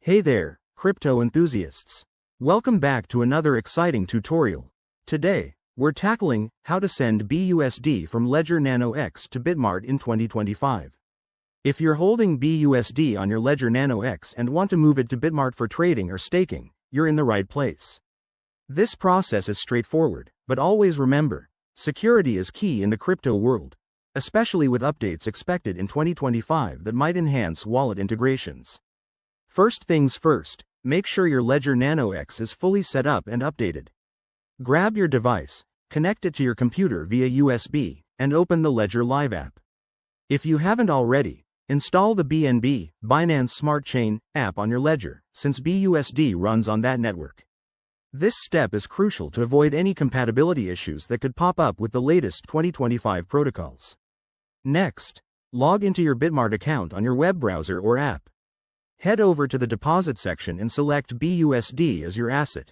Hey there, crypto enthusiasts. Welcome back to another exciting tutorial. Today, we're tackling how to send BUSD from Ledger Nano X to Bitmart in 2025. If you're holding BUSD on your Ledger Nano X and want to move it to Bitmart for trading or staking, you're in the right place. This process is straightforward, but always remember, security is key in the crypto world, especially with updates expected in 2025 that might enhance wallet integrations. First things first, make sure your Ledger Nano X is fully set up and updated. Grab your device, connect it to your computer via USB, and open the Ledger Live app. If you haven't already, install the BNB, Binance Smart Chain, app on your Ledger, since BUSD runs on that network. This step is crucial to avoid any compatibility issues that could pop up with the latest 2025 protocols. Next, log into your Bitmart account on your web browser or app. Head over to the deposit section and select BUSD as your asset.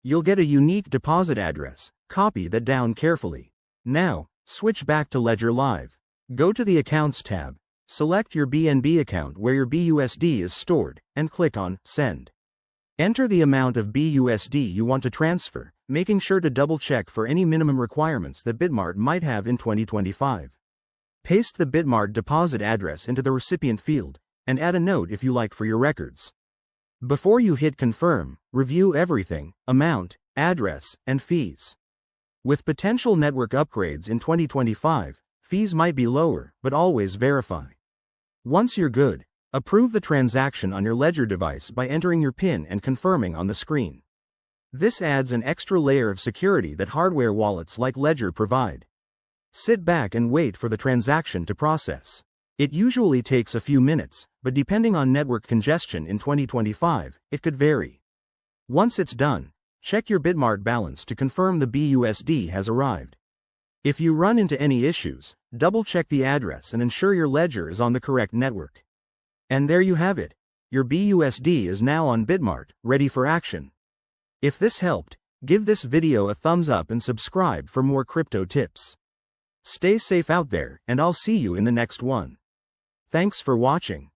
You'll get a unique deposit address. Copy that down carefully. Now, switch back to Ledger Live. Go to the Accounts tab, select your BNB account where your BUSD is stored, and click on Send. Enter the amount of BUSD you want to transfer, making sure to double-check for any minimum requirements that Bitmart might have in 2025. Paste the Bitmart deposit address into the recipient field, and add a note if you like for your records. Before you hit confirm, review everything: amount, address, and fees. With potential network upgrades in 2025, fees might be lower, but always verify. Once you're good, approve the transaction on your Ledger device by entering your PIN and confirming on the screen. This adds an extra layer of security that hardware wallets like Ledger provide. Sit back and wait for the transaction to process. It usually takes a few minutes, but depending on network congestion in 2025, it could vary. Once it's done, check your Bitmart balance to confirm the BUSD has arrived. If you run into any issues, double-check the address and ensure your Ledger is on the correct network. And there you have it. Your BUSD is now on Bitmart, ready for action. If this helped, give this video a thumbs up and subscribe for more crypto tips. Stay safe out there, and I'll see you in the next one. Thanks for watching.